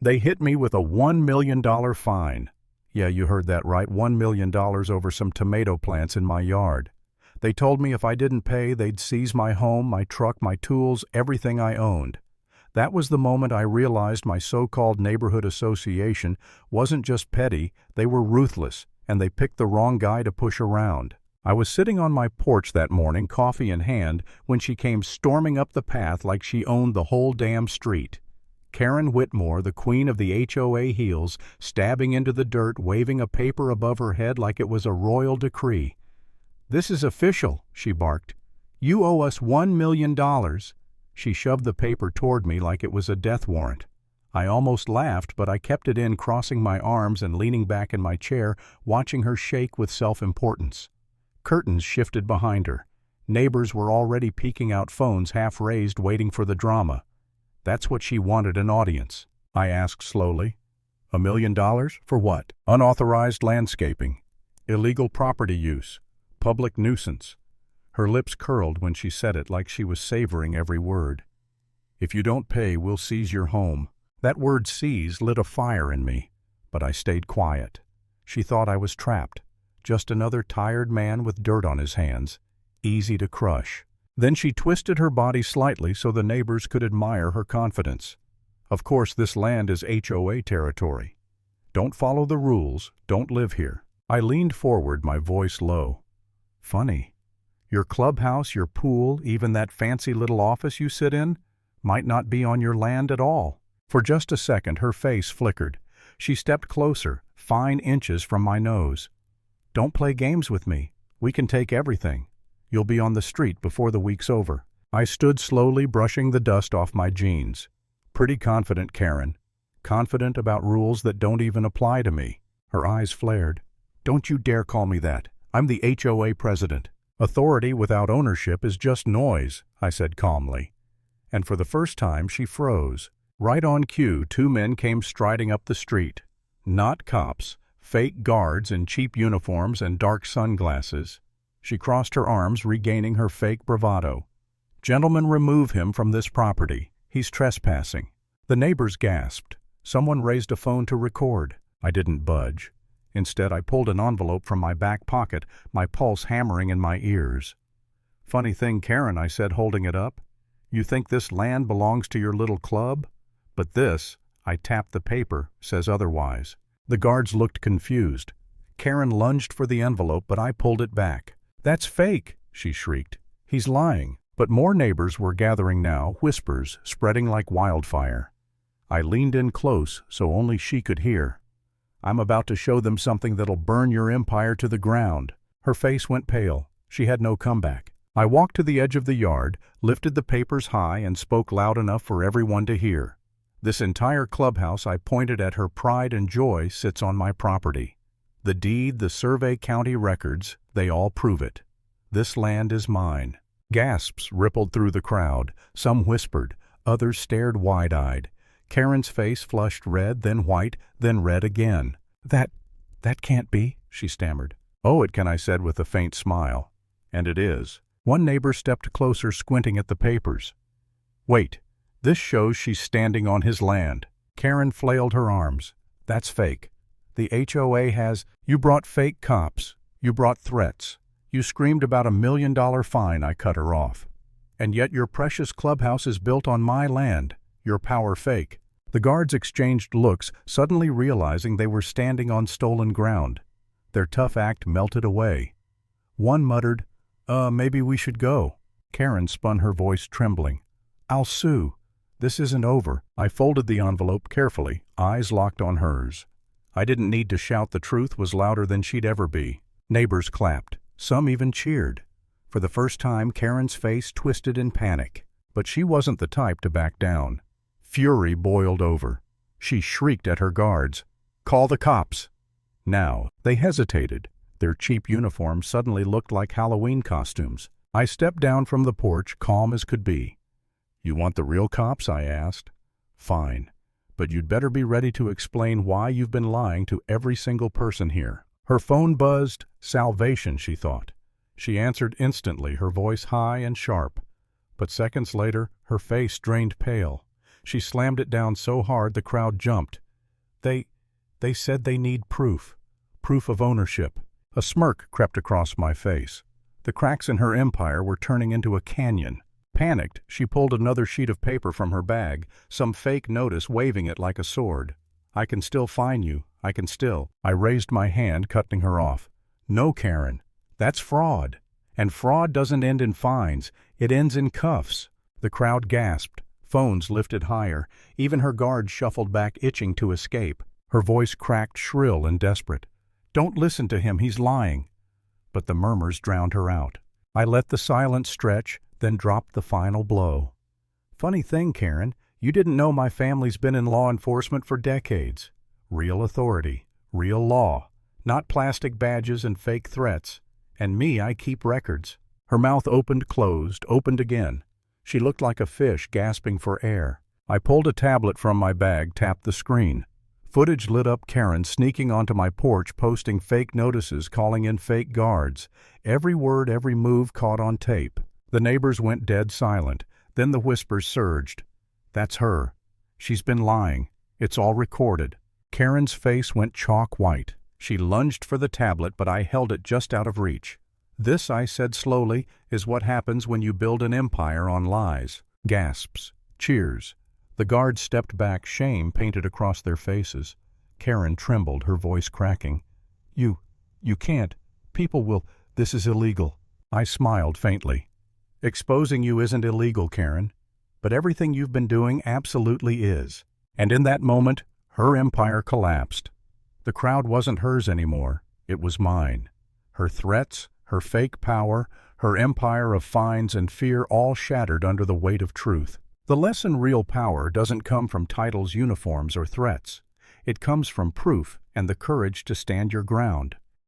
They hit me with a $1 million fine. Yeah, you heard that right, $1 million over some tomato plants in my yard. They told me if I didn't pay, they'd seize my home, my truck, my tools, everything I owned. That was the moment I realized my so-called neighborhood association wasn't just petty, they were ruthless, and they picked the wrong guy to push around. I was sitting on my porch that morning, coffee in hand, when she came storming up the path like she owned the whole damn street. Karen Whitmore, the queen of the HOA heels, stabbing into the dirt, waving a paper above her head like it was a royal decree. "This is official," she barked. "You owe us $1 million. She shoved the paper toward me like it was a death warrant. I almost laughed, but I kept it in, crossing my arms and leaning back in my chair, watching her shake with self-importance. Curtains shifted behind her. Neighbors were already peeking out, phones half raised, waiting for the drama. That's what she wanted, an audience. I asked slowly. $1 million? For what? Unauthorized landscaping, illegal property use, public nuisance. Her lips curled when she said it, like she was savoring every word. If you don't pay, we'll seize your home. That word seize lit a fire in me, but I stayed quiet. She thought I was trapped, just another tired man with dirt on his hands, easy to crush. Then she twisted her body slightly so the neighbors could admire her confidence. Of course, this land is HOA territory. Don't follow the rules, don't live here. I leaned forward, my voice low. Funny. Your clubhouse, your pool, even that fancy little office you sit in, might not be on your land at all. For just a second, her face flickered. She stepped closer, fine inches from my nose. Don't play games with me. We can take everything. You'll be on the street before the week's over. I stood slowly, brushing the dust off my jeans. Pretty confident, Karen. Confident about rules that don't even apply to me. Her eyes flared. Don't you dare call me that. I'm the HOA president. Authority without ownership is just noise, I said calmly. And for the first time, she froze. Right on cue, two men came striding up the street. Not cops, fake guards in cheap uniforms and dark sunglasses. She crossed her arms, regaining her fake bravado. Gentlemen, remove him from this property. He's trespassing. The neighbors gasped. Someone raised a phone to record. I didn't budge. Instead, I pulled an envelope from my back pocket, my pulse hammering in my ears. Funny thing, Karen, I said, holding it up. You think this land belongs to your little club? But this, I tapped the paper, says otherwise. The guards looked confused. Karen lunged for the envelope, but I pulled it back. That's fake, she shrieked. He's lying. But more neighbors were gathering now, whispers spreading like wildfire. I leaned in close so only she could hear. I'm about to show them something that'll burn your empire to the ground. Her face went pale. She had no comeback. I walked to the edge of the yard, lifted the papers high, and spoke loud enough for everyone to hear. This entire clubhouse, I pointed at her pride and joy, sits on my property. The deed, the survey, county records, they all prove it. This land is mine. Gasps rippled through the crowd. Some whispered. Others stared wide-eyed. Karen's face flushed red, then white, then red again. That can't be, she stammered. Oh, it can, I said with a faint smile. And it is. One neighbor stepped closer, squinting at the papers. Wait, this shows she's standing on his land. Karen flailed her arms. That's fake. The HOA has... You brought fake cops. You brought threats. You screamed about $1 million fine, I cut her off. And yet your precious clubhouse is built on my land. Your power fake. The guards exchanged looks, suddenly realizing they were standing on stolen ground. Their tough act melted away. One muttered, maybe we should go. Karen spun, her voice trembling. I'll sue. This isn't over. I folded the envelope carefully, eyes locked on hers. I didn't need to shout. The truth was louder than she'd ever be. Neighbors clapped. Some even cheered. For the first time, Karen's face twisted in panic. But she wasn't the type to back down. Fury boiled over. She shrieked at her guards. Call the cops. Now, they hesitated. Their cheap uniforms suddenly looked like Halloween costumes. I stepped down from the porch, calm as could be. You want the real cops? I asked. Fine. But you'd better be ready to explain why you've been lying to every single person here. Her phone buzzed. Salvation, she thought. She answered instantly, her voice high and sharp. But seconds later, her face drained pale. She slammed it down so hard the crowd jumped. They said they need proof. Proof of ownership. A smirk crept across my face. The cracks in her empire were turning into a canyon. Panicked, she pulled another sheet of paper from her bag, some fake notice waving it like a sword. I can still fine you. I can still. I raised my hand, cutting her off. No, Karen. That's fraud. And fraud doesn't end in fines. It ends in cuffs. The crowd gasped. Phones lifted higher. Even her guards shuffled back, itching to escape. Her voice cracked shrill and desperate. Don't listen to him. He's lying. But the murmurs drowned her out. I let the silence stretch, then dropped the final blow. Funny thing, Karen, you didn't know my family's been in law enforcement for decades. Real authority, real law, not plastic badges and fake threats. And me, I keep records. Her mouth opened, closed, opened again. She looked like a fish gasping for air. I pulled a tablet from my bag, tapped the screen. Footage lit up Karen sneaking onto my porch, posting fake notices, calling in fake guards. Every word, every move caught on tape. The neighbors went dead silent. Then the whispers surged. That's her. She's been lying. It's all recorded. Karen's face went chalk white. She lunged for the tablet, but I held it just out of reach. This, I said slowly, is what happens when you build an empire on lies. Gasps. Cheers. The guards stepped back, shame painted across their faces. Karen trembled, her voice cracking. You can't. People will. This is illegal. I smiled faintly. Exposing you isn't illegal, Karen. But everything you've been doing absolutely is. And in that moment, her empire collapsed. The crowd wasn't hers anymore. It was mine. Her threats, her fake power, her empire of fines and fear all shattered under the weight of truth. The lesson: real power doesn't come from titles, uniforms, or threats. It comes from proof and the courage to stand your ground.